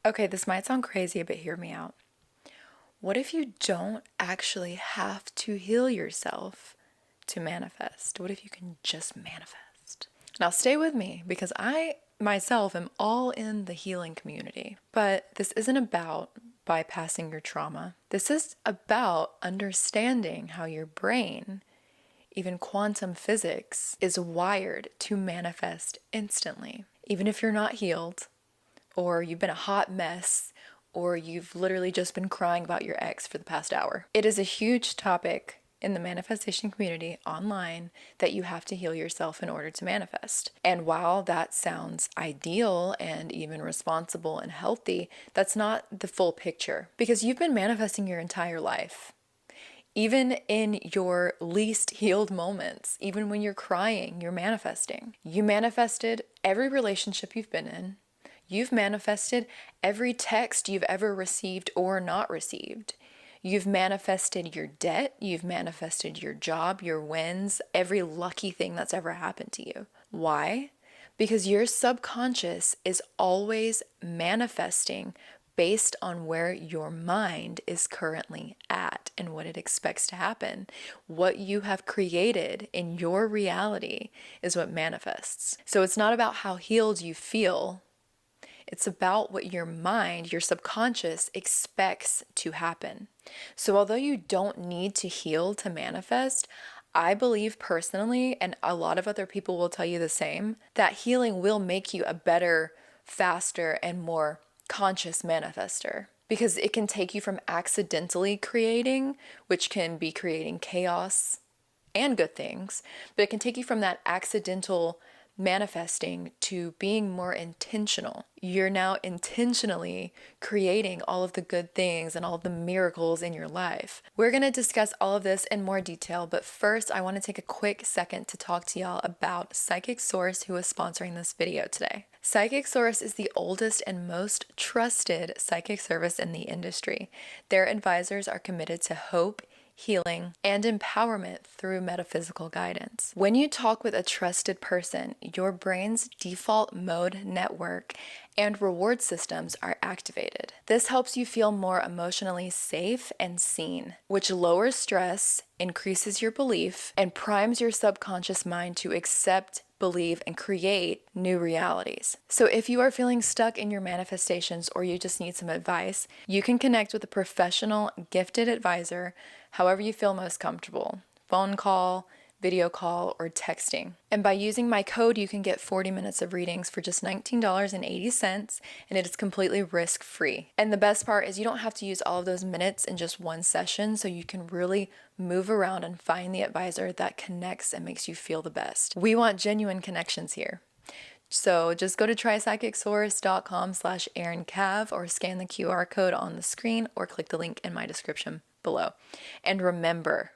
Okay, this might sound crazy, but hear me out. What if you don't actually have to heal yourself to manifest? What if you can just manifest? Now, stay with me because I myself am all in the healing community. But this isn't about bypassing your trauma. This is about understanding how your brain, even quantum physics, is wired to manifest instantly. Even if you're not healed, or you've been a hot mess, or you've literally just been crying about your ex for the past hour. It is a huge topic in the manifestation community online that you have to heal yourself in order to manifest. And while that sounds ideal and even responsible and healthy, that's not the full picture, because you've been manifesting your entire life. Even in your least healed moments, even when you're crying, you're manifesting. You manifested every relationship you've been in. You've manifested every text you've ever received or not received. You've manifested your debt. You've manifested your job, your wins, every lucky thing that's ever happened to you. Why? Because your subconscious is always manifesting based on where your mind is currently at and what it expects to happen. What you have created in your reality is what manifests. So it's not about how healed you feel. It's about what your mind, your subconscious, expects to happen. So although you don't need to heal to manifest, I believe personally, and a lot of other people will tell you the same, that healing will make you a better, faster, and more conscious manifester. Because it can take you from accidentally creating, which can be creating chaos and good things, but it can take you from that accidental manifesting to being more intentional. You're now intentionally creating all of the good things and all of the miracles in your life. We're going to discuss all of this in more detail, but first I want to take a quick second to talk to y'all about Psychic Source, who is sponsoring this video today. Psychic Source is the oldest and most trusted psychic service in the industry. Their advisors are committed to hope, healing, and empowerment through metaphysical guidance. When you talk with a trusted person, your brain's default mode network and reward systems are activated. This helps you feel more emotionally safe and seen, which lowers stress, increases your belief, and primes your subconscious mind to accept, believe, and create new realities. So if you are feeling stuck in your manifestations or you just need some advice, you can connect with a professional, gifted advisor however you feel most comfortable. Phone call, video call, or texting. And by using my code, you can get 40 minutes of readings for just $19.80, and it is completely risk-free. And the best part is you don't have to use all of those minutes in just one session, so you can really move around and find the advisor that connects and makes you feel the best. We want genuine connections here. So just go to trypsychicsource.com/erincav or scan the QR code on the screen or click the link in my description below. And remember,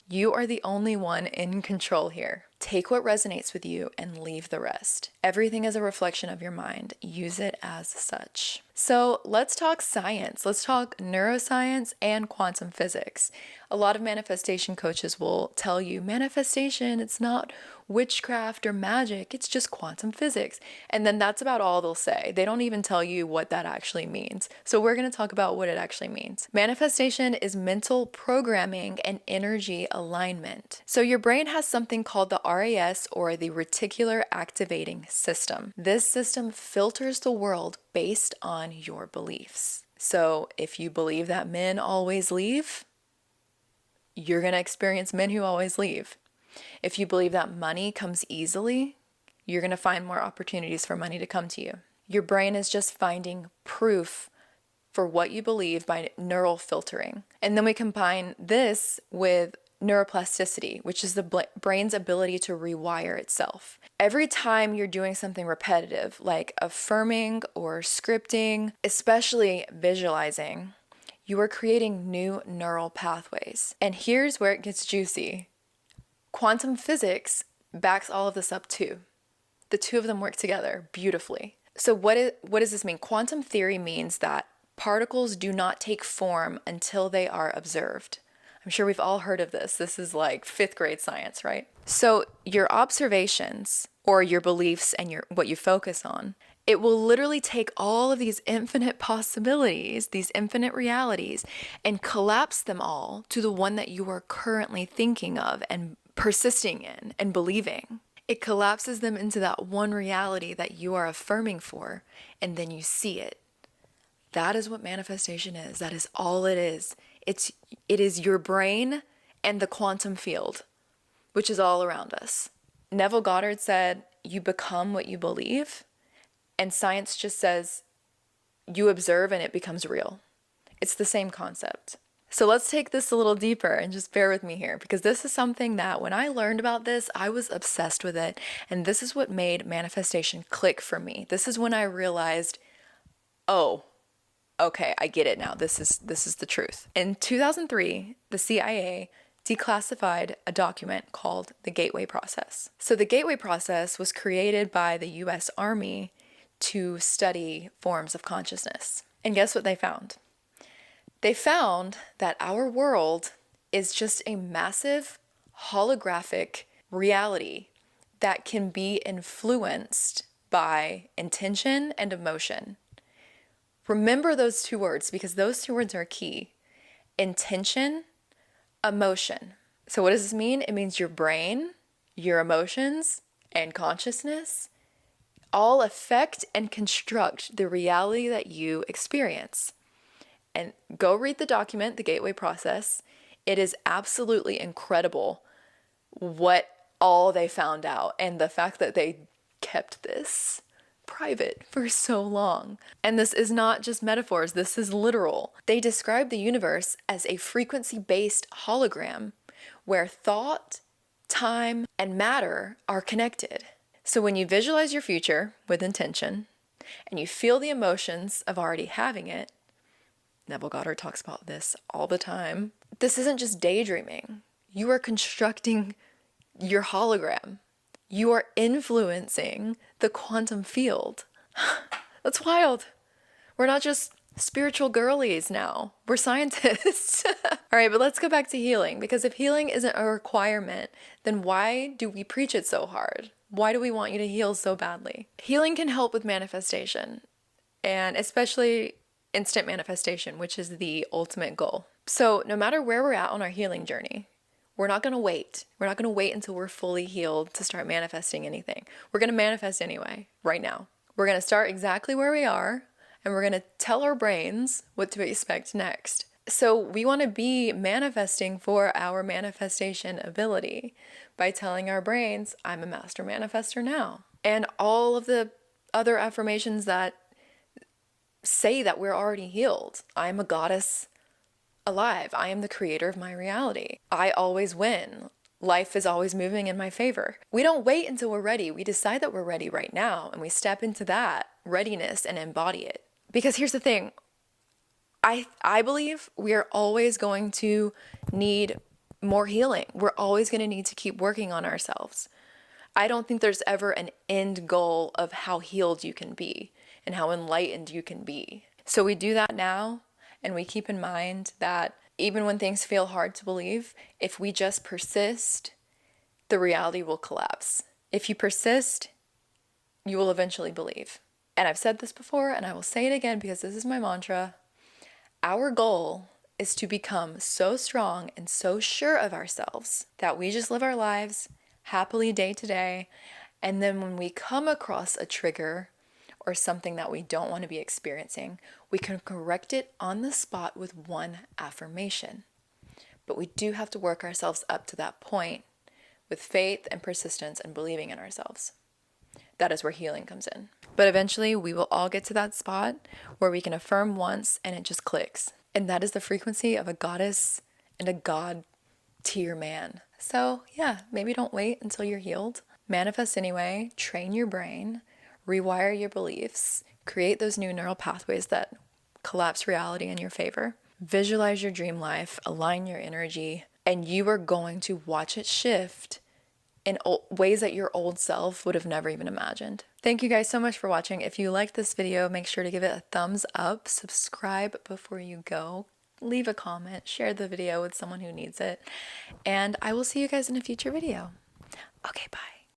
you are the only one in control here. Take what resonates with you and leave the rest. Everything is a reflection of your mind. Use it as such. So let's talk science. Let's talk neuroscience and quantum physics. A lot of manifestation coaches will tell you manifestation, it's not witchcraft or magic, it's just quantum physics. And then that's about all they'll say. They don't even tell you what that actually means. So we're going to talk about what it actually means. Manifestation is mental programming and energy alignment. So your brain has something called the RAS, or the reticular activating system. This system filters the world based on your beliefs. So if you believe that men always leave, you're going to experience men who always leave. If you believe that money comes easily, you're going to find more opportunities for money to come to you. Your brain is just finding proof for what you believe by neural filtering. And then we combine this with neuroplasticity, which is the brain's ability to rewire itself. Every time you're doing something repetitive, like affirming or scripting, especially visualizing, you are creating new neural pathways. And here's where it gets juicy. Quantum physics backs all of this up too. The two of them work together beautifully. So what does this mean? Quantum theory means that particles do not take form until they are observed. I'm sure we've all heard of this. This is like 5th grade science, right? So your observations or your beliefs and what you focus on, it will literally take all of these infinite possibilities, these infinite realities, and collapse them all to the one that you are currently thinking of and persisting in and believing. It collapses them into that one reality that you are affirming for, and then you see it. That is what manifestation is. That is all it is. It is your brain and the quantum field, which is all around us. Neville Goddard said, you become what you believe. And science just says, you observe and it becomes real. It's the same concept. So let's take this a little deeper and just bear with me here, because this is something that when I learned about this, I was obsessed with it. And this is what made manifestation click for me. This is when I realized, oh, okay, I get it now. This is the truth. In 2003, the CIA declassified a document called the Gateway Process. So the Gateway Process was created by the US Army to study forms of consciousness. And guess what they found? They found that our world is just a massive holographic reality that can be influenced by intention and emotion. Remember those two words, because those two words are key. Intention, emotion. So what does this mean? It means your brain, your emotions, and consciousness all affect and construct the reality that you experience. And go read the document, The Gateway Process. It is absolutely incredible what all they found out, and the fact that they kept this private for so long. And this is not just metaphors, this is literal. They describe the universe as a frequency-based hologram where thought, time, and matter are connected. So when you visualize your future with intention and you feel the emotions of already having it, Neville Goddard talks about this all the time. This isn't just daydreaming. You are constructing your hologram. You are influencing the quantum field. That's wild. We're not just spiritual girlies now. We're scientists. All right, but let's go back to healing, because if healing isn't a requirement, then why do we preach it so hard? Why do we want you to heal so badly? Healing can help with manifestation, and especially instant manifestation, which is the ultimate goal. So no matter where we're at on our healing journey, we're not going to wait. We're not going to wait until we're fully healed to start manifesting anything. We're going to manifest anyway, right now. We're going to start exactly where we are, and we're going to tell our brains what to expect next. So we want to be manifesting for our manifestation ability by telling our brains, I'm a master manifester now. And all of the other affirmations that say that we're already healed. I am a goddess alive. I am the creator of my reality. I always win. Life is always moving in my favor. We don't wait until we're ready. We decide that we're ready right now, and we step into that readiness and embody it. Because here's the thing. I believe we are always going to need more healing. We're always going to need to keep working on ourselves. I don't think there's ever an end goal of how healed you can be and how enlightened you can be. So we do that now, and we keep in mind that even when things feel hard to believe, if we just persist, the reality will collapse. If you persist, you will eventually believe. And I've said this before, and I will say it again because this is my mantra. Our goal is to become so strong and so sure of ourselves that we just live our lives happily day to day. And then when we come across a trigger or something that we don't want to be experiencing, we can correct it on the spot with one affirmation. But we do have to work ourselves up to that point with faith and persistence and believing in ourselves. That is where healing comes in. But eventually we will all get to that spot where we can affirm once and it just clicks. And that is the frequency of a goddess and a god tier man. So yeah, maybe don't wait until you're healed. Manifest anyway, train your brain, rewire your beliefs, create those new neural pathways that collapse reality in your favor. Visualize your dream life, align your energy, and you are going to watch it shift in ways that your old self would have never even imagined. Thank you guys so much for watching. If you liked this video, make sure to give it a thumbs up, subscribe before you go, leave a comment, share the video with someone who needs it, and I will see you guys in a future video. Okay, bye.